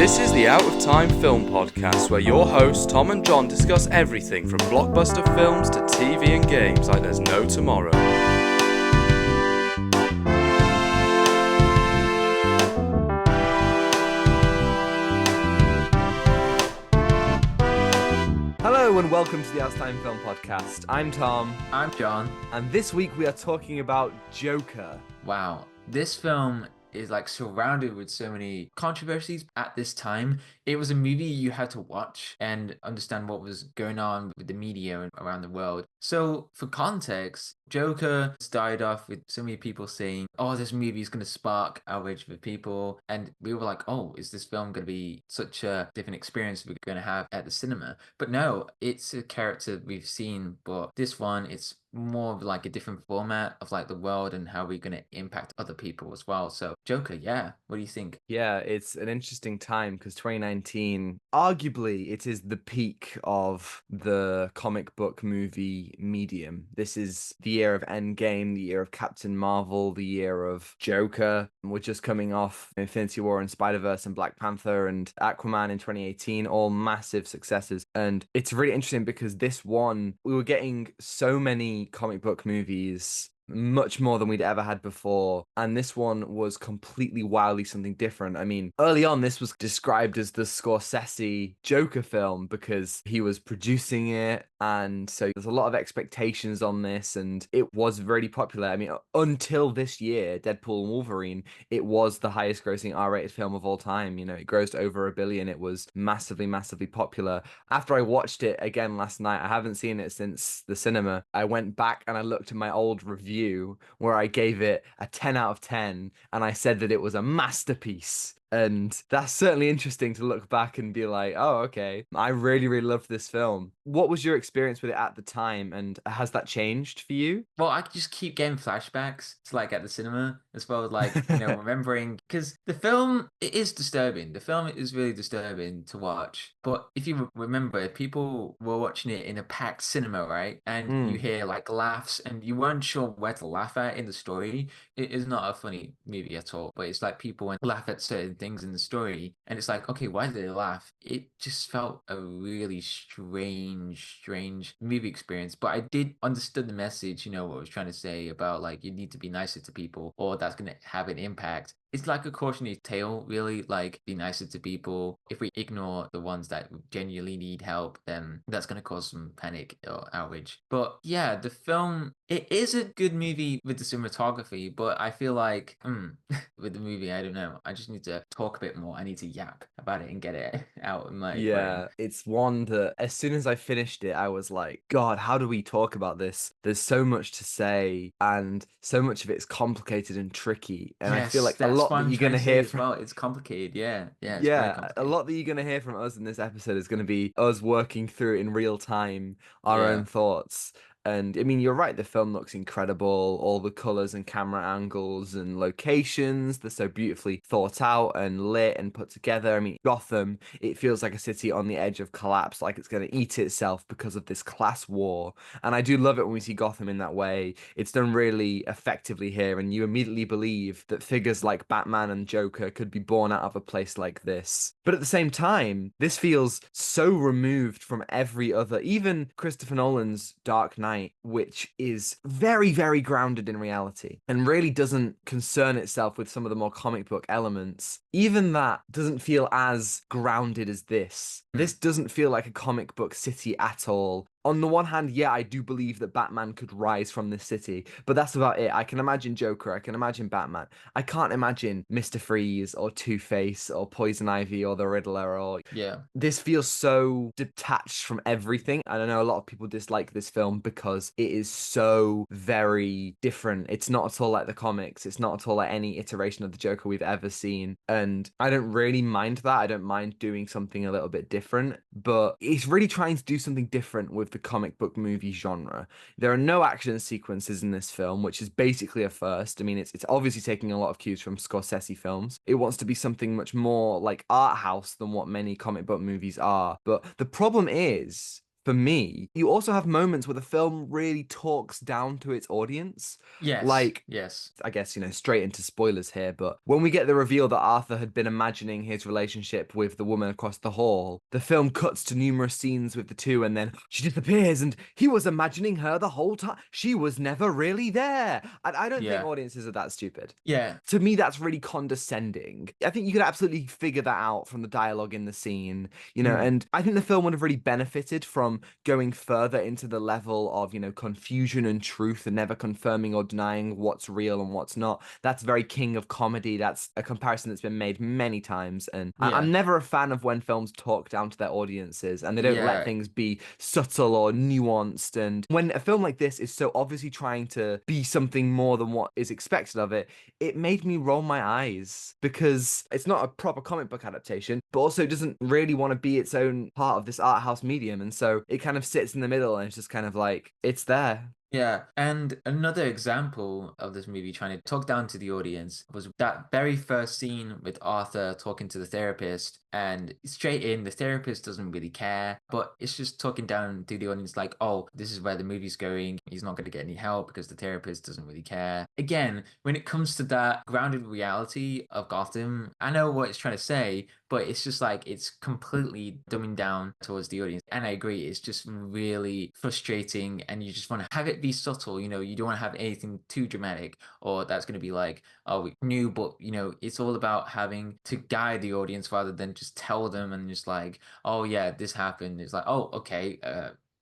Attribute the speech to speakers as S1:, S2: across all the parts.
S1: This is the Out of Time Film Podcast, where your hosts Tom and John discuss everything from blockbuster films to TV and games like there's no tomorrow. Hello and welcome to the Out of Time Film Podcast. I'm Tom.
S2: I'm John.
S1: And this week we are talking about Joker.
S2: Wow, this film is like surrounded with so many controversies at this time. It was a movie you had to watch and understand what was going on with the media and around the world. So for context, Joker started off with so many people saying, oh, this movie is going to spark outrage with people. And we were like, oh, is this film going to be such a different experience we're going to have at the cinema? But no, it's a character we've seen, but this one, it's more of like a different format of like the world and how we're going to impact other people as well. So Joker, yeah, what do you think?
S1: Yeah, it's an interesting time because 2019, arguably, it is the peak of the comic book movie medium. This is the year of Endgame, the year of Captain Marvel, the year of Joker. We're just coming off Infinity War and Spider-Verse and Black Panther and Aquaman in 2018, all massive successes. And it's really interesting because this one, we were getting so many comic book movies, much more than we'd ever had before, and this one was completely wildly something different. I mean, early on this was described as the Scorsese Joker film because he was producing it, and so there's a lot of expectations on this, and it was really popular. I mean, until this year, Deadpool and Wolverine, it was the highest grossing R-rated film of all time. You know, it grossed over $1 billion. It was massively popular. After I watched it again last night, I haven't seen it since the cinema, I went back and I looked at my old review where I gave it a 10 out of 10 and I said that it was a masterpiece. And that's certainly interesting to look back and be like, oh, okay, I really loved this film. What was your experience with it at the time, and has that changed for you?
S2: Well, I just keep getting flashbacks to like at the cinema as well as like, remembering, because the film, it is disturbing. The film is really disturbing to watch. But if you remember, people were watching it in a packed cinema, right? And you hear like laughs and you weren't sure where to laugh at in the story. It is not a funny movie at all, but it's like people laugh at certain things in the story and it's like, okay, why did they laugh? It just felt a really strange movie experience, but I did understood the message, what I was trying to say about like you need to be nicer to people or that's going to have an impact. It's like a cautionary tale, really, like be nicer to people. If we ignore the ones that genuinely need help, then that's going to cause some panic or outrage. But yeah, the film, it is a good movie with the cinematography, but I feel like with the movie, I don't know. I just need to talk a bit more. I need to yap about it and get it out in my brain.
S1: It's one that as soon as I finished it, I was like, God, how do we talk about this? There's so much to say, and so much of it's complicated and tricky. And I feel like a lot that you're going to hear from...
S2: Well, it's complicated, yeah. Yeah, it's very
S1: Yeah, a
S2: complicated.
S1: lot that you're going to hear from us in this episode is going to be us working through in real time our
S2: Yeah.
S1: own thoughts. And I mean, you're right, the film looks incredible. All the colors and camera angles and locations, they're so beautifully thought out and lit and put together. I mean, Gotham, it feels like a city on the edge of collapse, like it's going to eat itself because of this class war. And I do love it when we see Gotham in that way. It's done really effectively here, and you immediately believe that figures like Batman and Joker could be born out of a place like this. But at the same time, this feels so removed from every other, even Christopher Nolan's Dark Knight, which is very grounded in reality and really doesn't concern itself with some of the more comic book elements. Even that doesn't feel as grounded as this. This doesn't feel like a comic book city at all. On the one hand, yeah, I do believe that Batman could rise from this city, but that's about it. I can imagine Joker, I can imagine Batman. I can't imagine Mr. Freeze or Two-Face or Poison Ivy or the Riddler or...
S2: Yeah.
S1: This feels so detached from everything. I don't know, a lot of people dislike this film because it is so very different. It's not at all like the comics. It's not at all like any iteration of the Joker we've ever seen. And I don't really mind that. I don't mind doing something a little bit different, but it's really trying to do something different with the comic book movie genre. There are no action sequences in this film, which is basically a first. I mean, it's obviously taking a lot of cues from Scorsese films. It wants to be something much more like art house than what many comic book movies are. But the problem is, for me, you also have moments where the film really talks down to its audience.
S2: Yes,
S1: Like,
S2: yes.
S1: I guess, straight into spoilers here, but when we get the reveal that Arthur had been imagining his relationship with the woman across the hall, the film cuts to numerous scenes with the two, and then she disappears, and he was imagining her the whole time. She was never really there. And I don't think
S2: Yeah.
S1: audiences are that stupid.
S2: Yeah.
S1: To me, that's really condescending. I think you could absolutely figure that out from the dialogue in the scene,
S2: Mm.
S1: and I think the film would have really benefited from going further into the level of, confusion and truth and never confirming or denying what's real and what's not. That's very king of comedy. That's a comparison that's been made many times. And I'm
S2: Yeah.
S1: never a fan of when films talk down to their audiences and they don't let
S2: Yeah.
S1: things be subtle or nuanced. And when a film like this is so obviously trying to be something more than what is expected of it, it made me roll my eyes because it's not a proper comic book adaptation, but also doesn't really want to be its own part of this art house medium. And so it kind of sits in the middle and it's just kind of like, it's there.
S2: Yeah, and another example of this movie trying to talk down to the audience was that very first scene with Arthur talking to the therapist, and straight in, the therapist doesn't really care, but it's just talking down to the audience like, oh, this is where the movie's going. He's not going to get any help because the therapist doesn't really care. Again, when it comes to that grounded reality of Gotham, I know what it's trying to say, but it's just like it's completely dumbing down towards the audience. And I agree, it's just really frustrating, and you just want to have it be subtle. You don't want to have anything too dramatic, or that's going to be like, oh, we knew, but it's all about having to guide the audience rather than just tell them and just like, oh yeah, this happened. It's like, oh, okay,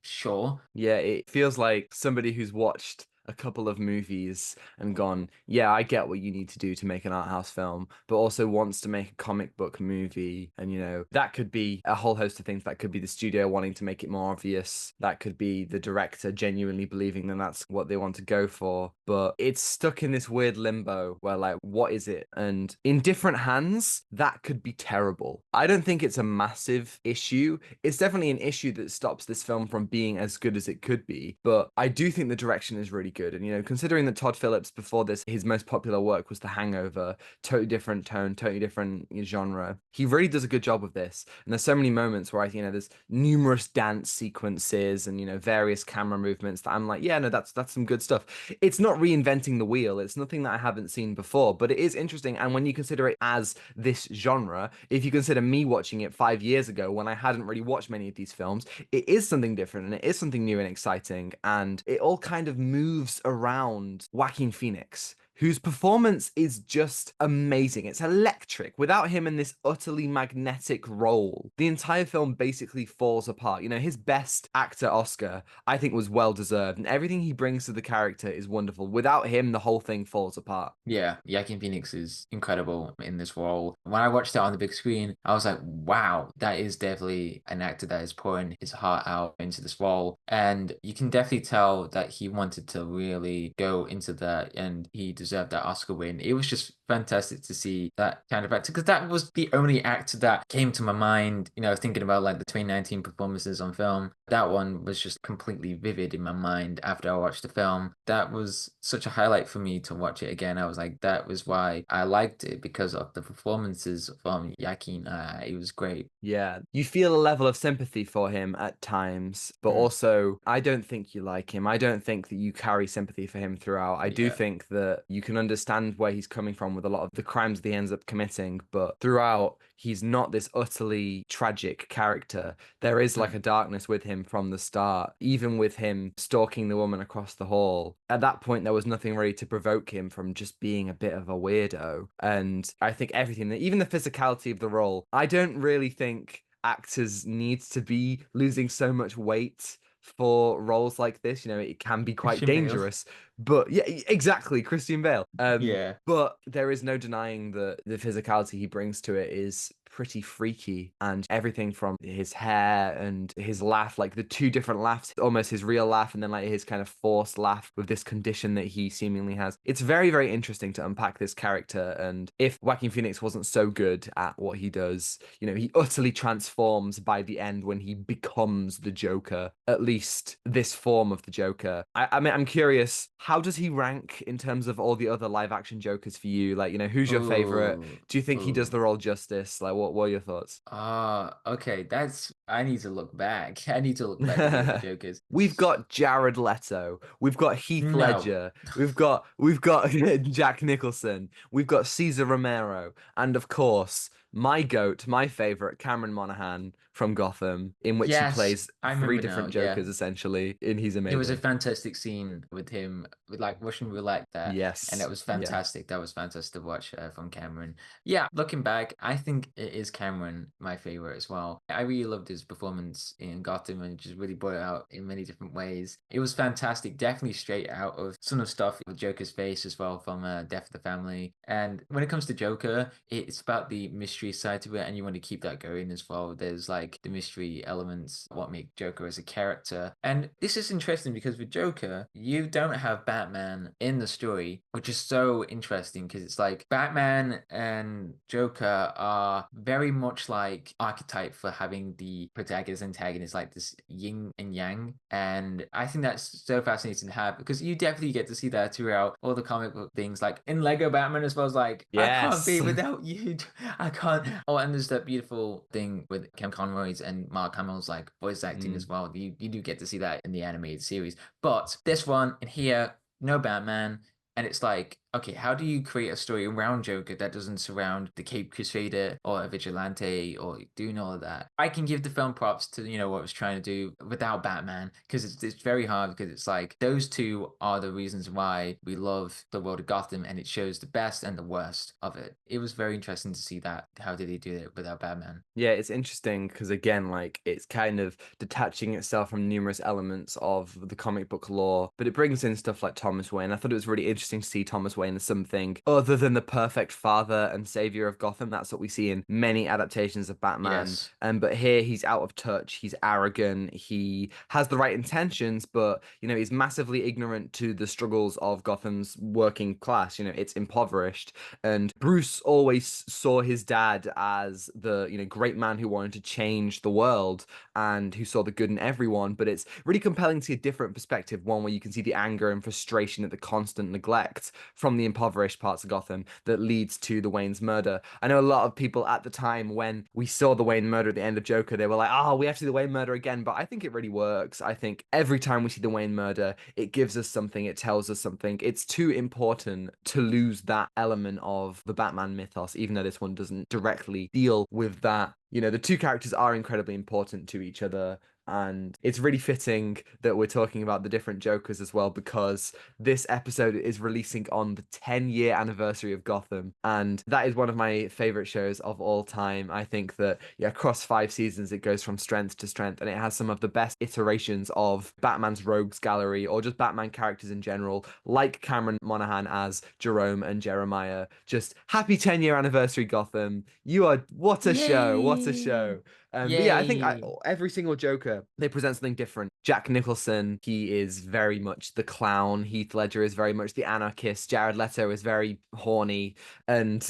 S2: sure.
S1: Yeah, it feels like somebody who's watched a couple of movies and gone, yeah, I get what you need to do to make an art house film, but also wants to make a comic book movie. And, that could be a whole host of things. That could be the studio wanting to make it more obvious. That could be the director genuinely believing that that's what they want to go for. But it's stuck in this weird limbo where, like, what is it? And in different hands, that could be terrible. I don't think it's a massive issue. It's definitely an issue that stops this film from being as good as it could be. But I do think the direction is really good. And, considering that Todd Phillips before this, his most popular work was The Hangover, totally different tone, totally different genre. He really does a good job of this. And there's so many moments where there's numerous dance sequences and, various camera movements that I'm like, yeah, no, that's some good stuff. It's not reinventing the wheel. It's nothing that I haven't seen before, but it is interesting. And when you consider it as this genre, if you consider me watching it 5 years ago when I hadn't really watched many of these films, it is something different and it is something new and exciting. And it all kind of moves around Joaquin Phoenix, whose performance is just amazing. It's electric. Without him in this utterly magnetic role, the entire film basically falls apart. His best actor Oscar, I think, was well deserved, and everything he brings to the character is wonderful. Without him, the whole thing falls apart.
S2: Yeah, Joaquin Phoenix is incredible in this role. When I watched it on the big screen, I was like, wow, that is definitely an actor that is pouring his heart out into this role. And you can definitely tell that he wanted to really go into that and he deserved that Oscar win. It was just fantastic to see that kind of actor because that was the only actor that came to my mind, thinking about like the 2019 performances on film. That one was just completely vivid in my mind after I watched the film. That was such a highlight for me to watch it again. I was like, that was why I liked it because of the performances from Joaquin. It was great.
S1: Yeah, you feel a level of sympathy for him at times, but
S2: Mm,
S1: also I don't think you like him. I don't think that you carry sympathy for him throughout. I do
S2: yeah.
S1: think that you can understand where he's coming from with a lot of the crimes that he ends up committing, but throughout, he's not this utterly tragic character. There is like
S2: Mm,
S1: a darkness with him from the start, even with him stalking the woman across the hall. At that point, there was nothing really to provoke him from just being a bit of a weirdo. And I think everything, even the physicality of the role, I don't really think actors need to be losing so much weight for roles like this. It can be quite
S2: Christian Bale.
S1: dangerous. But yeah, exactly, Christian Bale.
S2: Yeah.
S1: But there is no denying that the physicality he brings to it is pretty freaky, and everything from his hair and his laugh, like the two different laughs, almost his real laugh and then like his kind of forced laugh with this condition that he seemingly has. It's very, very interesting to unpack this character. And if Joaquin Phoenix wasn't so good at what he does, he utterly transforms by the end when he becomes the Joker, at least this form of the Joker. I mean, I'm curious, how does he rank in terms of all the other live action Jokers for you? Like, who's your favorite?
S2: Oh,
S1: Do you think he does
S2: oh.
S1: the role justice? Like, What are your thoughts?
S2: Okay. I need to look back. I need to look back at the other Jokers.
S1: We've got Jared Leto. We've got Heath
S2: No.
S1: Ledger. We've got Jack Nicholson. We've got Cesar Romero, and of course, my goat, my favorite, Cameron Monaghan from Gotham, in which he
S2: Yes,
S1: plays
S2: I
S1: three
S2: remember now.
S1: different
S2: Yeah.
S1: Jokers essentially, and he's
S2: There was a
S1: amazing.
S2: fantastic scene with him with like Russian roulette there, and that
S1: Yes,
S2: was
S1: yeah.
S2: fantastic. That was fantastic to watch from Cameron. Yeah, looking back, I think it is Cameron my favorite as well. I really loved his performance in Gotham and just really brought it out in many different ways. It was fantastic, definitely straight out of some of the stuff with Joker's face as well from Death of the Family. And when it comes to Joker, it's about the mystery side to it, and you want to keep that going as well. There's like the mystery elements, what make Joker as a character, and this is interesting because with Joker, you don't have Batman in the story, which is so interesting because it's like Batman and Joker are very much like archetype for having the protagonist and antagonist, like this yin and yang. And I think that's so fascinating to have because you definitely get to see that throughout all the comic book things, like in Lego Batman as well as like, I can't
S1: Yes.
S2: be without you. I can't. Oh, and there's that beautiful thing with Kem Conroy's and Mark Hamill's like voice acting as
S1: Mm.
S2: well. You do get to see that in the animated series. But this one in here, no Batman. And it's like, okay, how do you create a story around Joker that doesn't surround the Cape Crusader or a vigilante or doing all of that? I can give the film props to, what it was trying to do without Batman because it's very hard because it's like those two are the reasons why we love the world of Gotham and it shows the best and the worst of it. It was very interesting to see that. How did he do it without Batman?
S1: Yeah, it's interesting because again, like it's kind of detaching itself from numerous elements of the comic book lore, but it brings in stuff like Thomas Wayne. I thought it was really interesting to see Thomas Wayne as something other than the perfect father and savior of Gotham. That's what we see in many adaptations of Batman.
S2: Yes.
S1: But here he's out of touch, he's arrogant, he has the right intentions, but he's massively ignorant to the struggles of Gotham's working class. It's impoverished. And Bruce always saw his dad as the, great man who wanted to change the world and who saw the good in everyone. But it's really compelling to see a different perspective, one where you can see the anger and frustration at the constant neglect from the impoverished parts of Gotham that leads to the Wayne's murder. I know a lot of people at the time when we saw the Wayne murder at the end of Joker, they were like, oh, we have to see the Wayne murder again. But I think it really works. I think every time we see the Wayne murder, it gives us something, it tells us something. It's too important to lose that element of the Batman mythos, even though this one doesn't directly deal with that. The two characters are incredibly important to each other. And it's really fitting that we're talking about the different Jokers as well, because this episode is releasing on the 10-year anniversary of Gotham. And that is one of my favorite shows of all time. I think that, yeah, across 5 seasons, it goes from strength to strength, and it has some of the best iterations of Batman's rogues gallery or just Batman characters in general, like Cameron Monaghan as Jerome and Jeremiah. Just happy 10-year anniversary, Gotham. What a show. What a
S2: Yay!
S1: show. But yeah, I think
S2: Yay!
S1: every single Joker, they present something different. Jack Nicholson, he is very much the clown. Heath Ledger is very much the anarchist. Jared Leto is very horny. And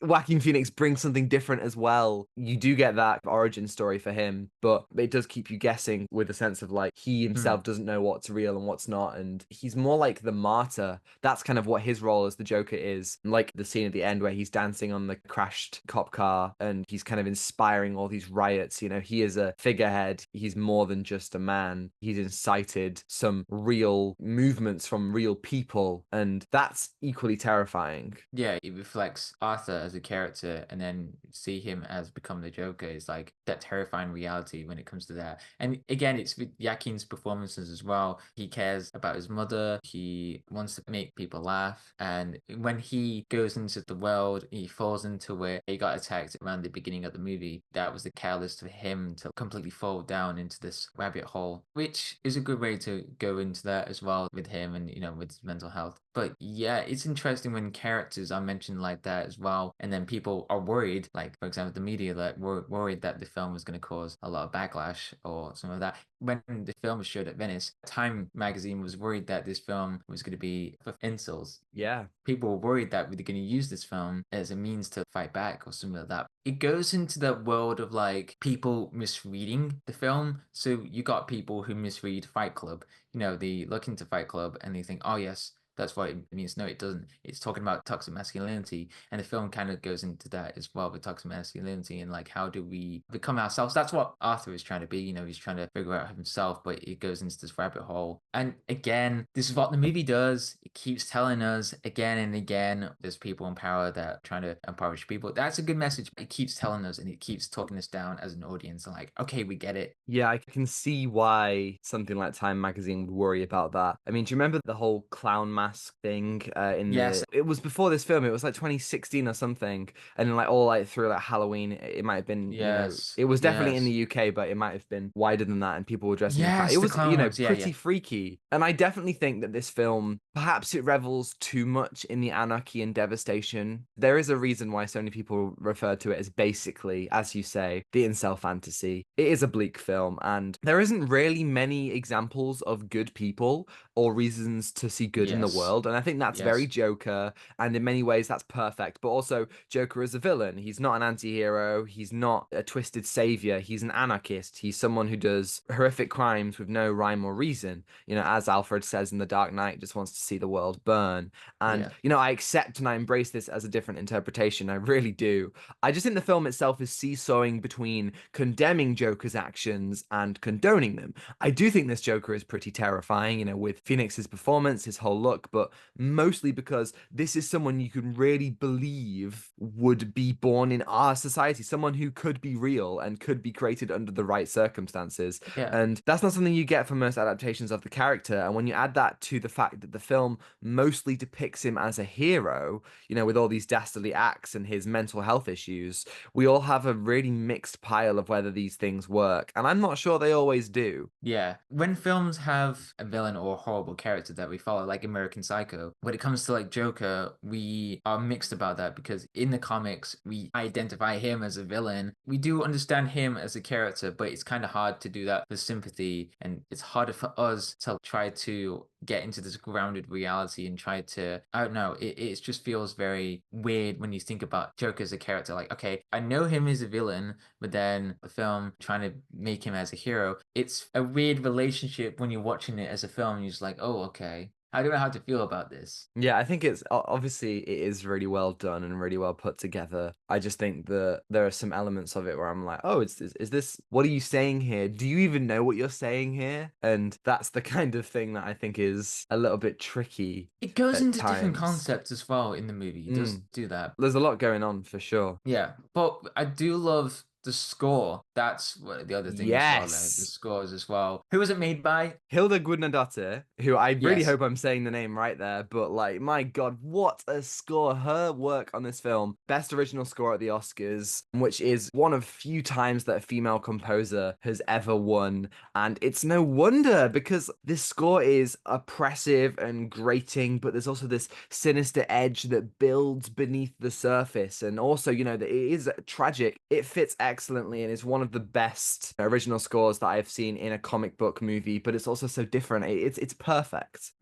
S1: Joaquin Phoenix brings something different as well. You do get that origin story for him, but it does keep you guessing with a sense of like he
S2: Hmm.
S1: himself doesn't know what's real and what's not. And he's more like the martyr. That's kind of what his role as the Joker is. Like the scene at the end where he's dancing on the crashed cop car and he's kind of inspiring all these riots. He is a figurehead. He's more than just a man. He's incited some real movements from real people, and that's equally terrifying.
S2: Yeah, it reflects Arthur as a character, and then see him as become the Joker is like that terrifying reality when it comes to that. And again, it's with Joaquin's performances as well. He cares about his mother. He wants to make people laugh, and when he goes into the world, he falls into it. He got attacked around the beginning of the movie. That was the catalyst for him to completely fall down into this rabbit hole, which is a good way to go into that as well with him and with his mental health. But yeah, it's interesting when characters are mentioned like that as well, and then people are worried, like for example, the media, like were worried that the film was going to cause a lot of backlash or some of that. When the film was showed at Venice, Time magazine was worried that this film was going to be for incels.
S1: Yeah.
S2: People were worried that we're going to use this film as a means to fight back or something like that. It goes into that world of like people misreading the film. So you got people who misread Fight Club. They look into Fight Club and they think, oh yes, that's what it means. No, it doesn't. It's talking about toxic masculinity, and the film kind of goes into that as well, with toxic masculinity and like how do we become ourselves. That's what Arthur is trying to be. He's trying to figure out himself, but it goes into this rabbit hole. And again, this is what the movie does. It keeps telling us again and again, there's people in power that are trying to impoverish people. That's a good message. It keeps telling us, and it keeps talking us down as an audience. And like, okay, we get it.
S1: Yeah, I can see why something like Time Magazine would worry about that. I mean, do you remember the whole clown mask thing in
S2: Yes,
S1: it was before this film, it was like 2016 or something, and then like all like through like Halloween, it might have been,
S2: yes,
S1: it was definitely in the
S2: yes,
S1: UK, but it might have been wider than that, and people were dressing in clown. It
S2: yes. The
S1: was,
S2: clown ones. Yeah,
S1: pretty
S2: yeah,
S1: freaky. And I definitely think that this film, perhaps it revels too much in the anarchy and devastation. There is a reason why so many people refer to it as basically, as you say, the incel fantasy. It is a bleak film, and there isn't really many examples of good people or reasons to see good in the
S2: yes,
S1: world. And I think that's very
S2: yes,
S1: Joker, and in many ways that's perfect. But also, Joker is a villain. He's not an anti-hero. He's not a twisted savior. He's an anarchist. He's someone who does horrific crimes with no rhyme or reason. As Alfred says in The Dark Knight, just wants to see the world burn. And,
S2: yeah.
S1: I accept and I embrace this as a different interpretation. I really do. I just think the film itself is seesawing between condemning Joker's actions and condoning them. I do think this Joker is pretty terrifying, with Phoenix's performance, his whole look, but mostly because this is someone you can really believe would be born in our society, someone who could be real and could be created under the right circumstances.
S2: Yeah.
S1: And that's not something you get from most adaptations of the character. And when you add that to the fact that the film mostly depicts him as a hero, with all these dastardly acts and his mental health issues, we all have a really mixed pile of whether these things work. And I'm not sure they always do.
S2: Yeah. When films have a villain or a horrible character that we follow, like American Psycho, when it comes to like Joker, we are mixed about that because in the comics, we identify him as a villain. We do understand him as a character, but it's kind of hard to do that with sympathy. And it's harder for us to try to get into this grounded reality and try to, I don't know, it just feels very weird when you think about Joker as a character. Like, okay, I know him as a villain, but then the film trying to make him as a hero, it's a weird relationship when you're watching it as a film. And you're just like, oh, okay. I don't know how to feel about this.
S1: Yeah, I think it's obviously it is really well done and really well put together. I just think that there are some elements of it where I'm like, oh, is this, what are you saying here? Do you even know what you're saying here? And that's the kind of thing that I think is a little bit tricky
S2: It goes
S1: at
S2: into different
S1: times.
S2: concepts as well in the movie. It does
S1: Mm.
S2: do that.
S1: There's a lot going on for sure.
S2: Yeah, but I do love the score. That's what the other thing as well, though. The
S1: Yes.
S2: scores as well. Who was it made by?
S1: Hilda Gudnadottir, who I really
S2: Yes.
S1: hope I'm saying the name right there, but like, my God, what a score. Her work on this film, best original score at the Oscars, which is one of few times that a female composer has ever won. And it's no wonder because this score is oppressive and grating, but there's also this sinister edge that builds beneath the surface. And also, that it is tragic. It fits excellently and is one of the best original scores that I've seen in a comic book movie, but it's also so different. It's perfect.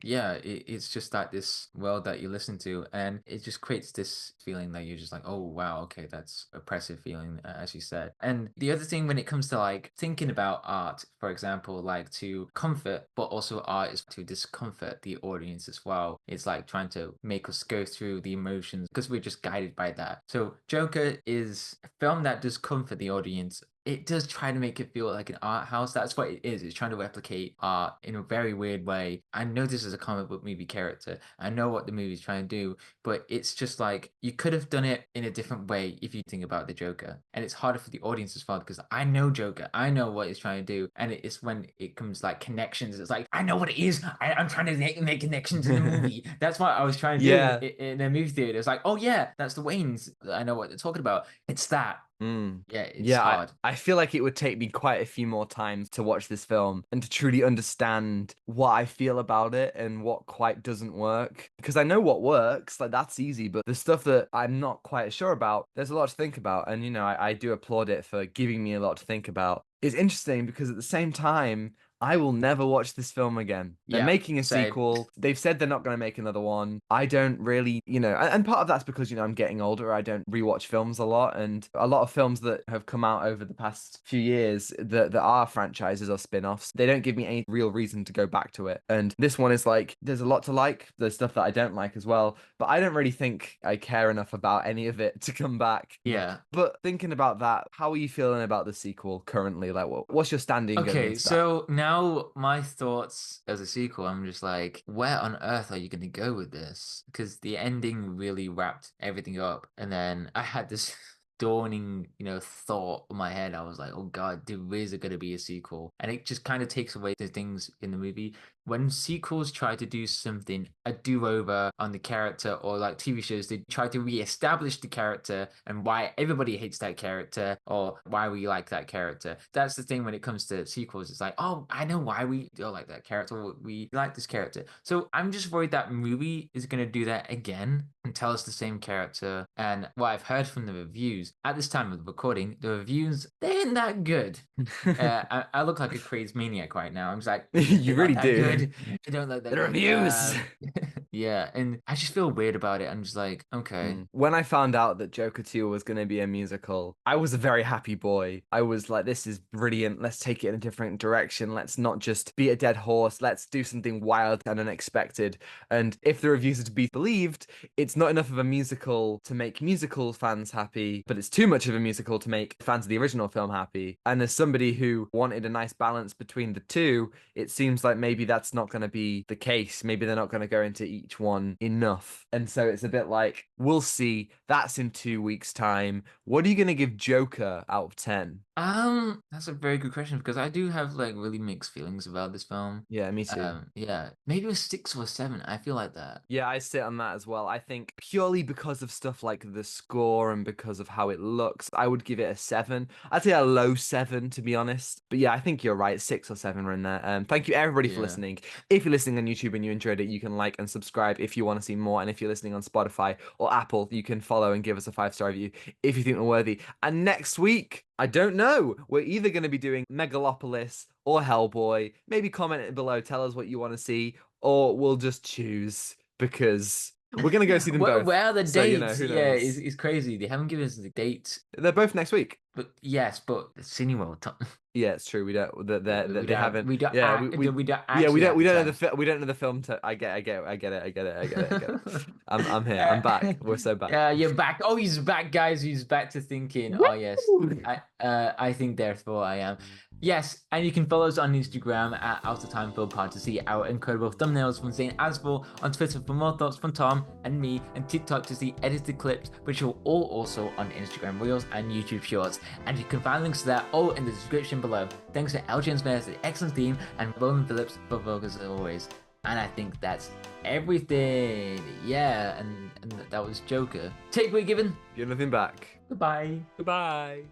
S2: Yeah, it's just like this world that you listen to, and it just creates this feeling that you're just like, oh, wow, okay, that's oppressive feeling, as you said. And the other thing when it comes to like thinking about art, for example, like to comfort, but also art is to discomfort the audience as well. It's like trying to make us go through the emotions because we're just guided by that. So Joker is a film that does comfort the audience. It does try to make it feel like an art house. That's what it is. It's trying to replicate art in a very weird way. I know this is a comic book movie character. I know what the movie's trying to do, but it's just like you could have done it in a different way if you think about the Joker. And it's harder for the audience as well because I know Joker. I know what he's trying to do. And it's when it comes like connections. It's like, I know what it is. I'm trying to make connections in the movie. That's what I was trying to do
S1: Yeah.
S2: in the movie theater. It's like, oh yeah, that's the Waynes. I know what they're talking about. It's that.
S1: Mm.
S2: Yeah, it's
S1: Yeah,
S2: hard.
S1: I feel like it would take me quite a few more times to watch this film and to truly understand what I feel about it and what quite doesn't work. Because I know what works, like that's easy, but the stuff that I'm not quite sure about, there's a lot to think about. And, I do applaud it for giving me a lot to think about. It's interesting because at the same time, I will never watch this film again. They're
S2: Yeah,
S1: making a
S2: same.
S1: sequel. They've said they're not going to make another one. I don't really, and part of that's because, I'm getting older. I don't rewatch films a lot. And a lot of films that have come out over the past few years that are franchises or spin offs, they don't give me any real reason to go back to it. And this one is like, there's a lot to like. There's stuff that I don't like as well. But I don't really think I care enough about any of it to come back.
S2: Yeah.
S1: But thinking about that, how are you feeling about the sequel currently? Like, what's your standing going
S2: Okay,
S1: into that?
S2: so now my thoughts as a sequel, I'm just like, where on earth are you going to go with this? Because the ending really wrapped everything up. And then I had this dawning, thought in my head. I was like, oh God, there is going to be a sequel. And it just kind of takes away the things in the movie. When sequels try to do something, a do-over on the character, or like TV shows, they try to re-establish the character and why everybody hates that character or why we like that character. That's the thing when it comes to sequels. It's like, oh, I know why we don't like that character. Or we like this character. So I'm just worried that movie is going to do that again and tell us the same character. And what I've heard from the reviews at this time of the recording, the reviews, they ain't that good. I look like a crazed maniac right now. I'm just like,
S1: You
S2: they're not
S1: really
S2: that
S1: do.
S2: good. They don't look that
S1: The
S2: good.
S1: reviews.
S2: Yeah, and I just feel weird about it. I'm just like, okay.
S1: When I found out that Joker 2 was going to be a musical, I was a very happy boy. I was like, this is brilliant. Let's take it in a different direction. Let's not just beat a dead horse. Let's do something wild and unexpected. And if the reviews are to be believed, it's not enough of a musical to make musical fans happy, but it's too much of a musical to make fans of the original film happy. And as somebody who wanted a nice balance between the two, it seems like maybe that's not going to be the case. Maybe they're not going to go into each one enough. And so it's a bit like, we'll see. That's in 2 weeks' time. What are you going to give Joker out of 10?
S2: That's a very good question because I do have like really mixed feelings about this film.
S1: Yeah, me too.
S2: Yeah, maybe a 6 or 7. I feel like that.
S1: Yeah, I sit on that as well. I think purely because of stuff like the score and because of how it looks, I would give it a 7. I'd say a low 7, to be honest. But yeah, I think you're right. 6 or 7 are in there. Thank you everybody for
S2: Yeah.
S1: listening. If you're listening on YouTube and you enjoyed it, you can like and subscribe if you want to see more. And if you're listening on Spotify or Apple, you can follow and give us a 5-star review if you think we're worthy. And next week, I don't know. We're either going to be doing Megalopolis or Hellboy. Maybe comment below, tell us what you want to see, or we'll just choose because we're going to go see them both.
S2: Where are the
S1: So,
S2: dates?
S1: who
S2: Yeah,
S1: knows?
S2: it's crazy. They haven't given us the dates.
S1: They're both next week.
S2: But yes, but Cineworld.
S1: Yeah, it's true. We don't.
S2: We
S1: They
S2: don't.
S1: haven't.
S2: We don't.
S1: Yeah,
S2: We don't
S1: yeah,
S2: actually have
S1: we
S2: the
S1: don't know
S2: time.
S1: we don't know the film. I get it. I get it. I get it. I get it. I get it. I'm here. I'm back. We're so back.
S2: Yeah, you're back. Oh, he's back, guys. He's back to thinking. Oh yes,
S1: Woo!
S2: I think therefore I am. Yes, and you can follow us on Instagram at Out of Time Film Pod to see our incredible thumbnails from Zain Afzal, on Twitter for more thoughts from Tom and me, and TikTok to see edited clips, which are all also on Instagram Reels and YouTube Shorts. And you can find links to that all in the description below. Thanks to Jones-Meyer for the excellent theme, and Ronan Phillips for vocals as always. And I think that's everything. Yeah, and that was Joker. Takeaway given.
S1: You're nothing back.
S2: Goodbye.
S1: Goodbye.